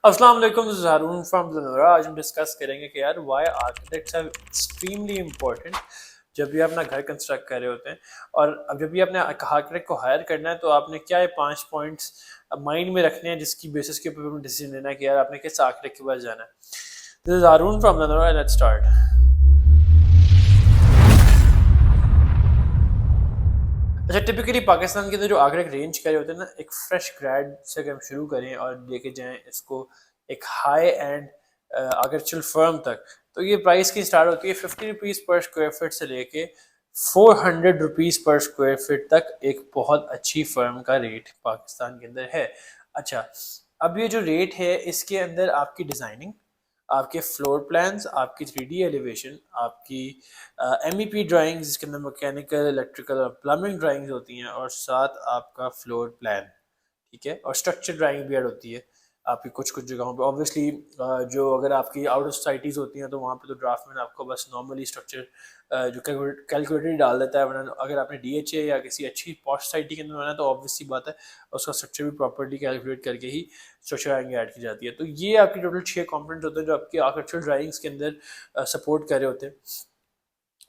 अस्सलाम वालेकुम, this is Haroon from Zanura. आज हम डिस्कस करेंगे कि यार why architects are extremely important जब भी आप अपना घर कंस्ट्रक्ट कर रहे होते हैं। और अब जब भी आपने आर्किटेक्ट को हायर करना है तो आपने क्या ये 5 पॉइंट्स माइंड में रखने हैं जिसकी बेसिस के ऊपर डिसीजन लेना है कि यार आपने किस आर्किटेक्ट के पास जाना है। दिस इज़ हारून फ्रॉम ज़नूरा, लेट्स स्टार्ट। अच्छा, टिपिकली पाकिस्तान के अंदर जो आर्किटेक्ट रेंज करे होते हैं ना, एक फ्रेश ग्रेड से अगर हम शुरू करें और लेके जाएं इसको एक हाई एंड आर्किटेक्चरल फर्म तक, तो ये प्राइस की स्टार्ट होती है 50 रुपीज़ पर स्क्वायर फीट से लेके 400 रुपीज़ पर स्क्वायर फीट तक। एक बहुत अच्छी फर्म का रेट पाकिस्तान के अंदर है। अच्छा, अब ये जो रेट है इसके अंदर आपकी डिज़ाइनिंग, आपके फ्लोर प्लान्स, आपकी 3D एलिवेशन, आपकी MEP ड्राइंग्स जिसके अंदर मैकेनिकल, इलेक्ट्रिकल और प्लम्बिंग ड्राइंग्स होती हैं, और साथ आपका फ्लोर प्लान, ठीक है, और स्ट्रक्चर ड्राइंग भी ऐड होती है आपकी कुछ कुछ जगहों पे। ऑब्वियसली जो अगर आपकी आउट ऑफ सोसाइटीज़ होती हैं तो वहाँ पे तो ड्राफ्टमैन आपको बस नॉर्मली स्ट्रक्चर जो कैलकुलेटर डाल देता है, वरना अगर आपने DHA या किसी अच्छी पॉश सोसाइटी के अंदर बनाना है तो ऑब्वियसली बात है उसका स्ट्रक्चर भी प्रॉपर्ली कैलकुलेट करके ही स्ट्रक्चर ड्राइंग ऐड की जाती है। तो ये आपकी टोटल 6 कॉम्पोनेंट होते हैं जो आपकी आर्किटेक्चरल ड्राइंग्स के अंदर सपोर्ट कर रहे होते हैं।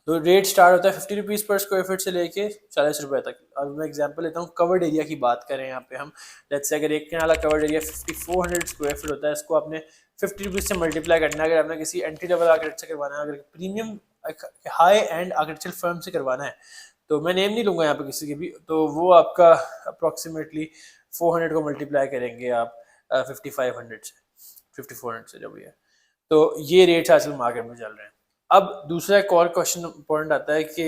तो रेट स्टार्ट होता है 50 रुपीज़ पर स्क्वायर फीट से लेके 40 रुपए तक। अब मैं एग्जांपल लेता हूँ, कवर्ड एरिया की बात करें यहाँ पे हम। लेट्स से अगर एक कनाल का कवर्ड एरिया 5400 स्क्वायर फीट होता है, इसको आपने 50 रुपीज़ से मल्टीप्लाई करना है। अगर आपने किसी एंट्री लेवल आर्किटेक्ट से करवाना है, अगर premium high and architectural firm से करवाना है, तो मैं नेम नहीं लूंगा यहाँ पे किसी के भी, तो वो आपका अप्रोक्सीमेटली 400 को मल्टीप्लाई करेंगे आप 5500 से, 5400 से जो भी है। तो ये रेट्स आजकल मार्केट में चल रहे हैं। अब दूसरा एक और क्वेश्चन इंपॉर्टेंट आता है कि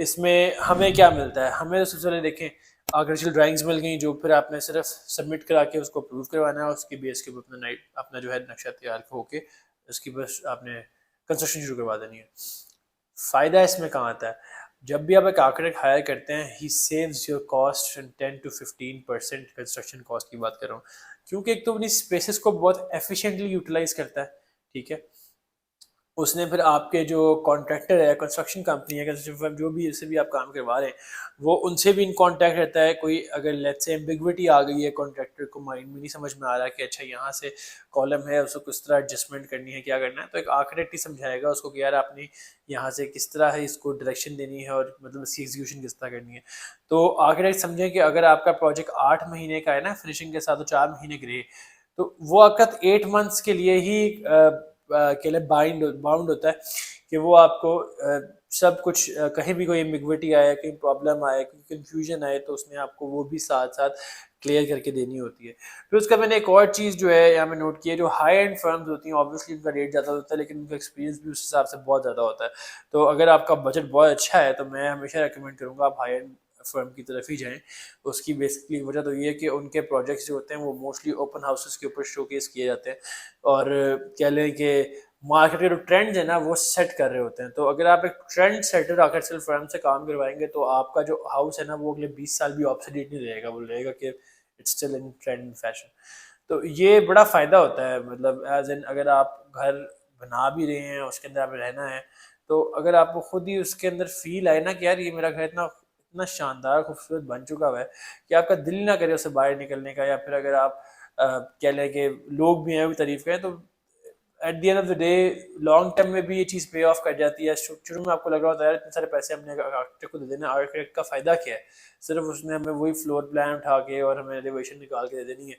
इसमें हमें क्या मिलता है। हमें तो सबसे पहले देखें, आर्किटेक्चरल ड्राइंग्स मिल गई जो फिर आपने सिर्फ सबमिट करा के उसको अप्रूव करवाना है, उसकी बेस के ऊपर अपना जो है नक्शा तैयार होके उसकी बस आपने कंस्ट्रक्शन शुरू करवा देनी है। फ़ायदा इसमें कहाँ आता है, जब भी आप एक आर्किटेक्ट हायर करते हैं ही saves your cost 10 to 15% construction cost की बात कर रहा हूँ, क्योंकि एक तो अपनी स्पेसिस को बहुत एफिशिएंटली यूटिलाइज करता है, ठीक है। उसने फिर आपके जो कॉन्ट्रैक्टर है, कंस्ट्रक्शन कंपनी है, कंस्ट्रक्शन फर्म जो भी इससे भी आप काम करवा रहे हैं, वो उनसे भी इन कांटेक्ट रहता है। कोई अगर लेट्स से एम्बिग्विटी आ गई है, कॉन्ट्रैक्टर को माइंड में नहीं समझ में आ रहा कि अच्छा यहाँ से कॉलम है उसको किस तरह एडजस्टमेंट करनी है, क्या करना है, तो एक आर्किटेक्ट ही समझाएगा उसको कि यार आपने यहाँ से किस तरह है इसको डायरेक्शन देनी है और मतलब इसकी एग्जीक्यूशन किस तरह करनी है। तो आर्किटेक्ट समझें कि अगर आपका प्रोजेक्ट 8 महीने का है ना फिनिशिंग के साथ, तो 4 महीने के लिए, तो वो आपका 8 मंथ्स के लिए ही के लिए बाउंड होता है कि वो आपको सब कुछ कहीं भी कोई एम्बिग्विटी आए, कहीं प्रॉब्लम आए, कोई कंफ्यूजन आए, तो उसमें आपको वो भी साथ साथ क्लियर करके देनी होती है। फिर उसका मैंने एक और चीज़ जो है यहाँ में नोट की है, जो हाई एंड फर्म्स होती हैं ऑब्वियसली उनका रेट ज़्यादा होता है, लेकिन उनका एक्सपीरियंस भी उस हिसाब से बहुत ज़्यादा होता है। तो अगर आपका बजट बहुत अच्छा है तो मैं हमेशा रिकमेंड करूँगा आप हाई एंड फर्म की तरफ ही जाएं। उसकी बेसिकली वजह तो ये है कि उनके प्रोजेक्ट्स जो होते हैं वो मोस्टली ओपन हाउसेस के ऊपर शोकेस किए जाते हैं, और कह लें कि मार्केट के जो ट्रेंड्स है ना वो सेट कर रहे होते हैं। तो अगर आप एक ट्रेंड सेटर आर्किटेक्चरल फर्म से काम करवाएंगे तो आपका जो हाउस है ना वो अगले 20 साल भी ऑब्सोलीट नहीं रहेगा, वो रहेगा कि it's still in trend fashion. तो ये बड़ा फ़ायदा होता है, मतलब एज एन अगर आप घर बना भी रहे हैं उसके अंदर आप रहना है, तो अगर आपको खुद ही उसके अंदर फील आए ना कि यार ये मेरा घर इतना इतना शानदार खूबसूरत बन चुका हुआ है कि आपका दिल ना करे उससे बाहर निकलने का, या फिर अगर आप कह लें कि लोग भी हैं वो तारीफ करें, तो at the end of the day long term में भी ये चीज़ पे ऑफ कर जाती है। शुरू में आपको लग रहा होता है यार इतने सारे पैसे हमने आर्किटेक्ट को दे देना, आर्किटेक्ट का फ़ायदा क्या है, सिर्फ उसने हमें वही फ्लोर प्लान उठा के और हमें एलिवेशन निकाल के दे देनी है,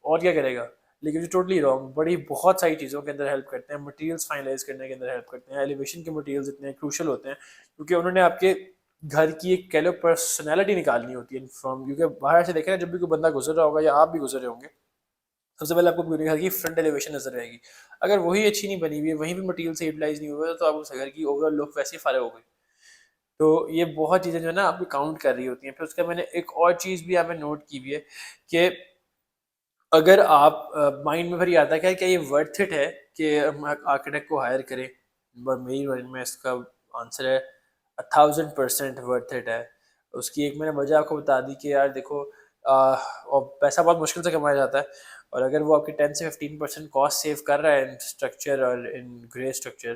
और क्या करेगा। लेकिन जो टोटली रॉन्ग, बड़ी बहुत सारी चीज़ों के अंदर हेल्प करते हैं, मटेरियल्स फाइनलाइज करने के अंदर हेल्प करते हैं। एलिवेशन के मटेरियल्स इतने क्रूशल होते हैं क्योंकि उन्होंने आपके घर की एक कह लो पर्सनैलिटी निकालनी होती है फ्रॉम, क्योंकि बाहर से देखें ना, जब भी कोई बंदा गुजर रहा होगा या आप भी गुजर रहे होंगे, सबसे पहले आपको पूरे घर की फ्रंट एलिवेशन नजर आएगी। अगर वही अच्छी नहीं बनी हुई है, वहीं भी मटेरियल से यूटिलाइज नहीं हुआ है, तो आप उस घर की ओवरऑल लुक वैसे ही फारे हो गई। तो ये बहुत चीज़ें जो है ना आपको काउंट कर रही होती हैं। फिर उसका मैंने एक और चीज़ भी यहाँ पे नोट की हुई है कि अगर आप माइंड में फिर ये आता है कि क्या ये वर्थ इट है कि हम आर्किटेक्ट को हायर करें, बट मेरी माइंड में इसका आंसर है 1000% वर्थ इट है। उसकी एक मैंने वजह आपको बता दी कि यार देखो, और पैसा बहुत मुश्किल से कमाया जाता है, और अगर वो आपके 10 से 15% कॉस्ट सेव कर रहा है इन स्ट्रक्चर और इन ग्रे स्ट्रक्चर,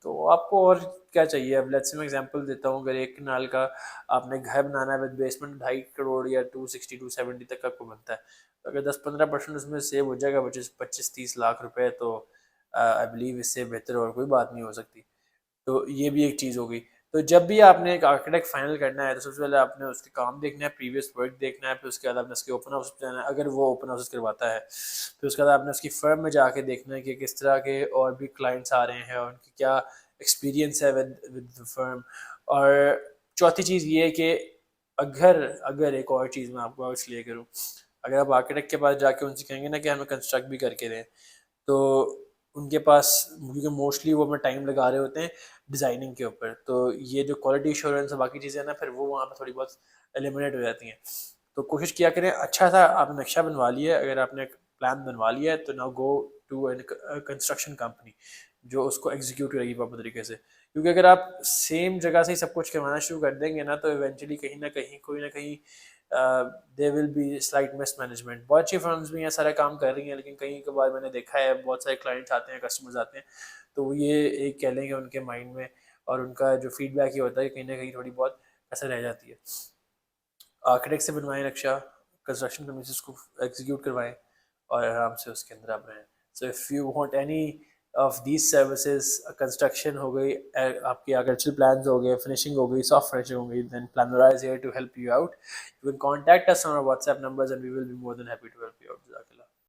तो आपको और क्या चाहिए। अब लेट्स से मैं एग्जांपल देता हूँ, अगर एक कनाल का आपने घर बनाना है विद बेसमेंट 2.5 करोड़ या 260 270 तक आपको बनता है, तो अगर 10-15% उसमें सेव हो जाएगा 25-30 लाख रुपए, तो आई बिलीव इससे बेहतर और कोई बात नहीं हो सकती। तो ये भी एक चीज़ हो गई। तो जब भी आपने एक आर्किटेक्ट फाइनल करना है तो सबसे पहले आपने उसके काम देखना है, प्रीवियस वर्क देखना है, फिर उसके बाद आपने उसके ओपन हाउस पे जाना है अगर वो ओपन हाउस करवाता है। फिर उसके बाद आपने उसकी फर्म में जाके देखना है कि किस तरह के और भी क्लाइंट्स आ रहे हैं और उनकी क्या एक्सपीरियंस है विद द फर्म। और चौथी चीज़ ये है कि अगर अगर एक और चीज़ मैं आपको इसलिए करूँ, अगर आप आर्किटेक्ट के पास जाके उनसे कहेंगे ना कि हमें कंस्ट्रक्ट भी करके दें, तो उनके पास, क्योंकि मोस्टली वो अपना टाइम लगा रहे होते हैं डिज़ाइनिंग के ऊपर, तो ये जो क्वालिटी एश्योरेंस और बाकी चीज़ें हैं ना, फिर वो वहाँ पे थोड़ी बहुत एलिमिनेट हो जाती हैं। तो कोशिश किया करें, अच्छा सा आपने नक्शा बनवा लिया है, अगर आपने प्लान बनवा लिया है तो now go to construction company जो उसको एग्जीक्यूट करेगी प्रॉपर तरीके से। क्योंकि अगर आप सेम जगह से ही सब कुछ करवाना शुरू कर देंगे ना, तो इवेंचुअली कहीं ना कहीं कोई ना कहीं they will be slight mismanagement. बहुत अच्छी फर्म्स भी हैं, सारा काम कर रही हैं, लेकिन कहीं कभार मैंने देखा है बहुत सारे क्लाइंट्स आते हैं, कस्टमर्स आते हैं, तो वो ये एक कह लें कि उनके माइंड में और उनका जो फीडबैक ये होता है कि कहीं ना कहीं थोड़ी बहुत असर रह जाती है। आर्किटेक्ट से बनवाएं नक्शा, कंस्ट्रक्शन कंपनी से उसको एग्जीक्यूट करवाएं और आराम से उसके अंदर आप रहें। So if you want any of these services, construction हो गई, आपकी आर्किटेक्चरल प्लान्स हो गए, फिनिशिंग हो गई, सॉफ्ट फिनिशिंग हो गई, then Planara is here to help you out. You can contact us on our WhatsApp numbers and we will be more than happy to help you out.